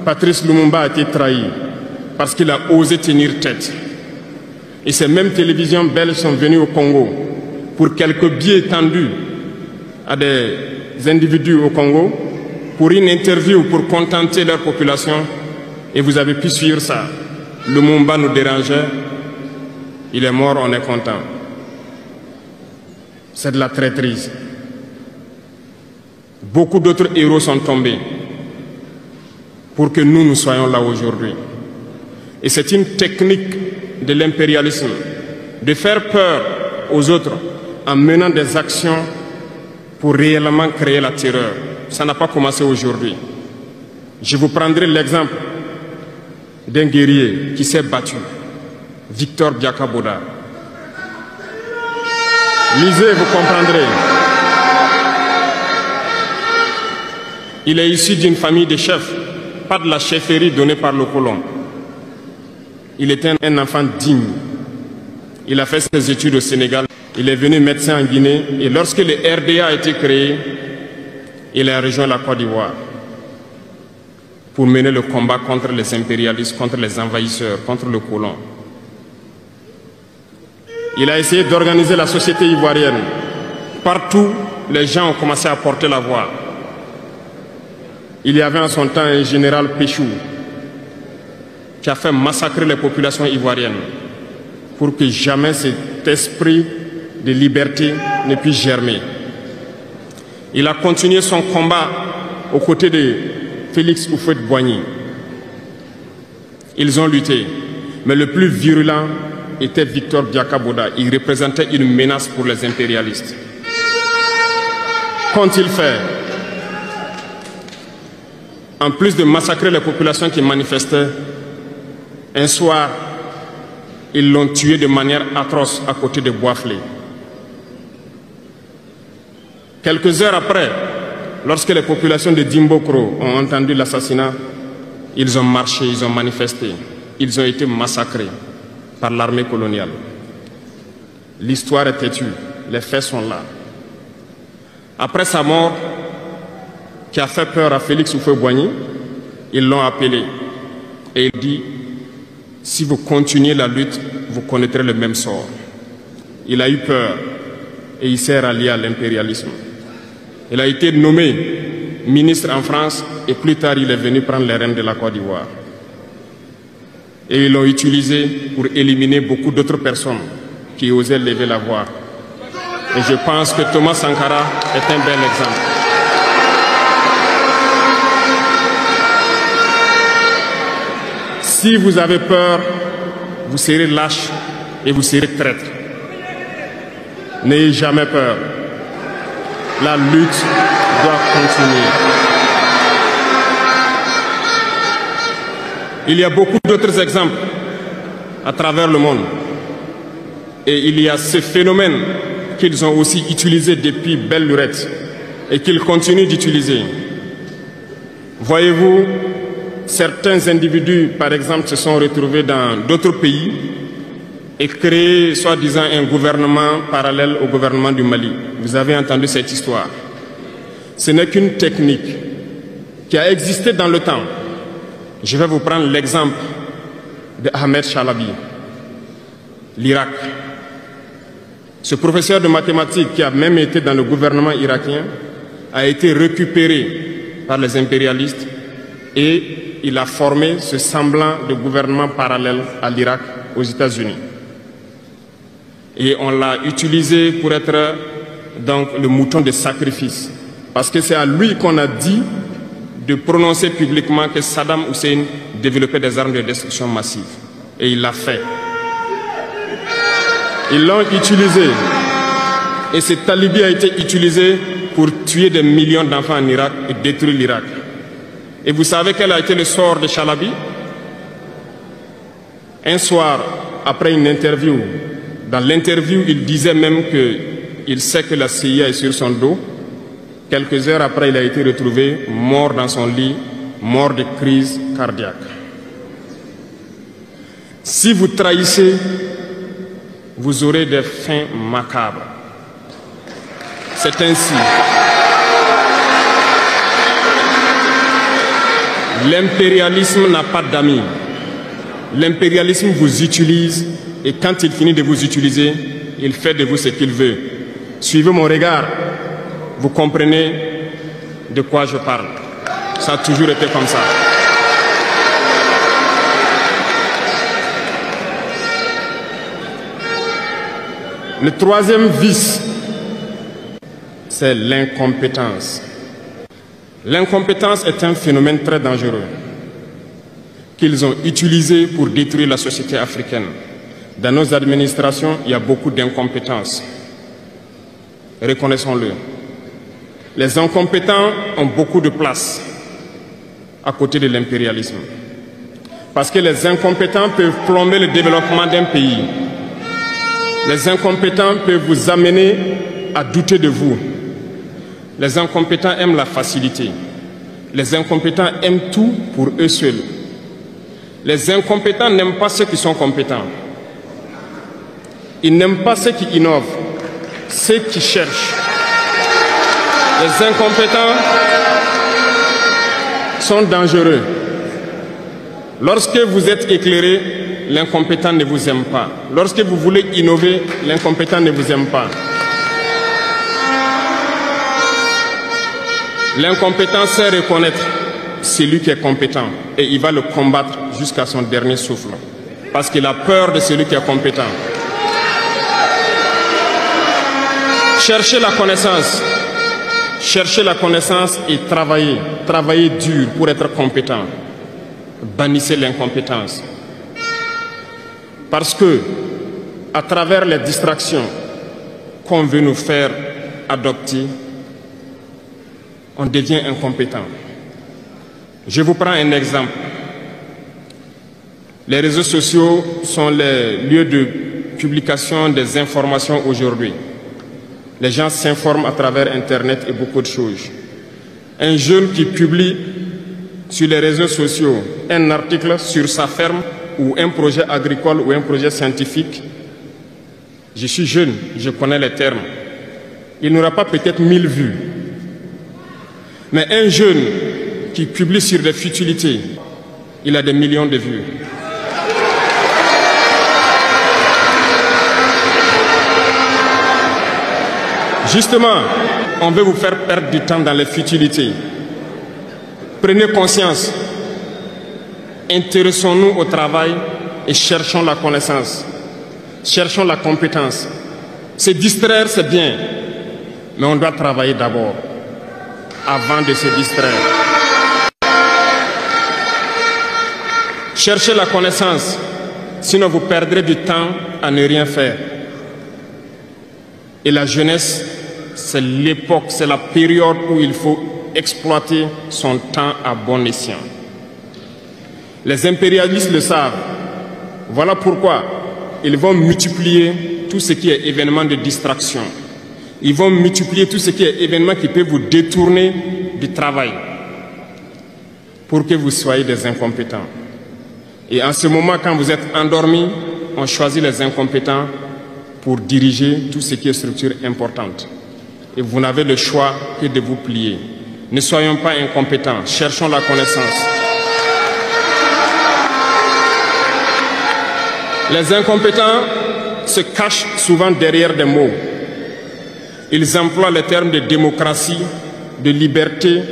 Patrice Lumumba a été trahi parce qu'il a osé tenir tête. Et ces mêmes télévisions belges sont venues au Congo pour quelques billets tendus à des individus au Congo pour une interview pour contenter leur population. Et vous avez pu suivre ça. Lumumba nous dérangeait. Il est mort, on est content. C'est de la traîtrise. Beaucoup d'autres héros sont tombés pour que nous soyons là aujourd'hui. Et c'est une technique de l'impérialisme de faire peur aux autres en menant des actions pour réellement créer la terreur. Ça n'a pas commencé aujourd'hui. Je vous prendrai l'exemple d'un guerrier qui s'est battu, Victor Biakaboda. Lisez, vous comprendrez. Il est issu d'une famille de chefs, pas de la chefferie donnée par le colon. Il était un enfant digne. Il a fait ses études au Sénégal. Il est venu médecin en Guinée. Et lorsque le RDA a été créé, il a rejoint la Côte d'Ivoire pour mener le combat contre les impérialistes, contre les envahisseurs, contre le colon. Il a essayé d'organiser la société ivoirienne. Partout, les gens ont commencé à porter la voix. Il y avait en son temps un général Péchou qui a fait massacrer les populations ivoiriennes pour que jamais cet esprit de liberté ne puisse germer. Il a continué son combat aux côtés de Félix Houphouët-Boigny. Ils ont lutté, mais le plus virulent était Victor Biakaboda. Il représentait une menace pour les impérialistes. Qu'ont-ils fait? En plus de massacrer les populations qui manifestaient, un soir, ils l'ont tué de manière atroce à côté de Boisflé. Quelques heures après, lorsque les populations de Dimbokro ont entendu l'assassinat, ils ont marché, ils ont manifesté, ils ont été massacrés par l'armée coloniale. L'histoire est têtue, les faits sont là. Après sa mort, qui a fait peur à Félix Houphouët-Boigny, ils l'ont appelé et il dit: si vous continuez la lutte, vous connaîtrez le même sort. Il a eu peur et il s'est rallié à l'impérialisme. Il a été nommé ministre en France et plus tard il est venu prendre les rênes de la Côte d'Ivoire. Et ils l'ont utilisé pour éliminer beaucoup d'autres personnes qui osaient lever la voix. Et je pense que Thomas Sankara est un bel exemple. Si vous avez peur, vous serez lâche et vous serez traître. N'ayez jamais peur. La lutte doit continuer. Il y a beaucoup d'autres exemples à travers le monde. Et il y a ce phénomène qu'ils ont aussi utilisé depuis belle lurette et qu'ils continuent d'utiliser. Voyez-vous, certains individus, par exemple, se sont retrouvés dans d'autres pays et créé, soi-disant, un gouvernement parallèle au gouvernement du Mali. Vous avez entendu cette histoire. Ce n'est qu'une technique qui a existé dans le temps. Je vais vous prendre l'exemple de Ahmed Chalabi, l'Irak. Ce professeur de mathématiques qui a même été dans le gouvernement irakien a été récupéré par les impérialistes et il a formé ce semblant de gouvernement parallèle à l'Irak, aux États-Unis. Et on l'a utilisé pour être donc le mouton de sacrifice. Parce que c'est à lui qu'on a dit de prononcer publiquement que Saddam Hussein développait des armes de destruction massive. Et il l'a fait. Ils l'ont utilisé. Et cet alibi a été utilisé pour tuer des millions d'enfants en Irak et détruire l'Irak. Et vous savez quel a été le sort de Chalabi? Un soir, après une interview, dans l'interview, il disait même qu'il sait que la CIA est sur son dos. Quelques heures après, il a été retrouvé mort dans son lit, mort de crise cardiaque. Si vous trahissez, vous aurez des fins macabres. C'est ainsi. L'impérialisme n'a pas d'amis. L'impérialisme vous utilise et quand il finit de vous utiliser, il fait de vous ce qu'il veut. Suivez mon regard, vous comprenez de quoi je parle. Ça a toujours été comme ça. Le troisième vice, c'est l'incompétence. L'incompétence est un phénomène très dangereux qu'ils ont utilisé pour détruire la société africaine. Dans nos administrations, il y a beaucoup d'incompétence. Reconnaissons-le. Les incompétents ont beaucoup de place à côté de l'impérialisme. Parce que les incompétents peuvent plomber le développement d'un pays. Les incompétents peuvent vous amener à douter de vous. Les incompétents aiment la facilité. Les incompétents aiment tout pour eux seuls. Les incompétents n'aiment pas ceux qui sont compétents. Ils n'aiment pas ceux qui innovent, ceux qui cherchent. Les incompétents sont dangereux. Lorsque vous êtes éclairé, l'incompétent ne vous aime pas. Lorsque vous voulez innover, l'incompétent ne vous aime pas. L'incompétent sait reconnaître celui qui est compétent et il va le combattre jusqu'à son dernier souffle. Parce qu'il a peur de celui qui est compétent. Cherchez la connaissance. Cherchez la connaissance et travaillez. Travaillez dur pour être compétent. Bannissez l'incompétence. Parce que, à travers les distractions qu'on veut nous faire adopter, on devient incompétent. Je vous prends un exemple. Les réseaux sociaux sont les lieux de publication des informations aujourd'hui. Les gens s'informent à travers Internet et beaucoup de choses. Un jeune qui publie sur les réseaux sociaux un article sur sa ferme ou un projet agricole ou un projet scientifique, je suis jeune, je connais les termes. Il n'aura pas peut-être 1000 vues. Mais un jeune qui publie sur des futilités, il a des millions de vues. Justement, on veut vous faire perdre du temps dans les futilités. Prenez conscience. Intéressons-nous au travail et cherchons la connaissance. Cherchons la compétence. Se distraire, c'est bien, mais on doit travailler d'abord, avant de se distraire. Cherchez la connaissance, sinon vous perdrez du temps à ne rien faire. Et la jeunesse, c'est l'époque, c'est la période où il faut exploiter son temps à bon escient. Les impérialistes le savent. Voilà pourquoi ils vont multiplier tout ce qui est événement de distraction. Ils vont multiplier tout ce qui est événement qui peut vous détourner du travail pour que vous soyez des incompétents. Et en ce moment, quand vous êtes endormis, on choisit les incompétents pour diriger tout ce qui est structure importante. Et vous n'avez le choix que de vous plier. Ne soyons pas incompétents, cherchons la connaissance. Les incompétents se cachent souvent derrière des mots. Ils emploient les termes de démocratie, de liberté,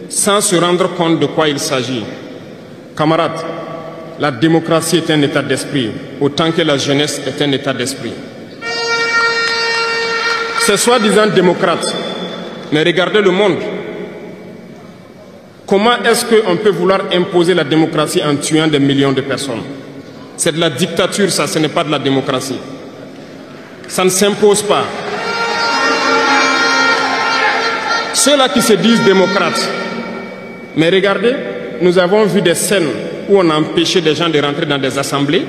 sans se rendre compte de quoi il s'agit. Camarades, la démocratie est un état d'esprit, autant que la jeunesse est un état d'esprit. C'est soi-disant démocrate, mais regardez le monde. Comment est-ce qu'on peut vouloir imposer la démocratie en tuant des millions de personnes? C'est de la dictature, ça, ce n'est pas de la démocratie. Ça ne s'impose pas. Ceux-là qui se disent démocrates, mais regardez, nous avons vu des scènes où on a empêché des gens de rentrer dans des assemblées.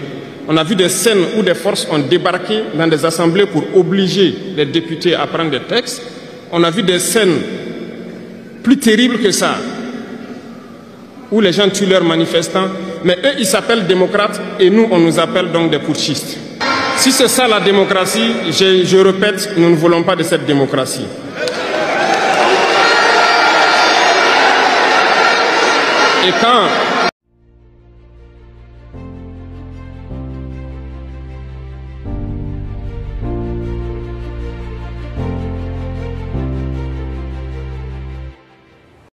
On a vu des scènes où des forces ont débarqué dans des assemblées pour obliger les députés à prendre des textes. On a vu des scènes plus terribles que ça, où les gens tuent leurs manifestants. Mais eux, ils s'appellent démocrates et nous, on nous appelle donc des putschistes. Si c'est ça la démocratie, je répète, nous ne voulons pas de cette démocratie. Et quand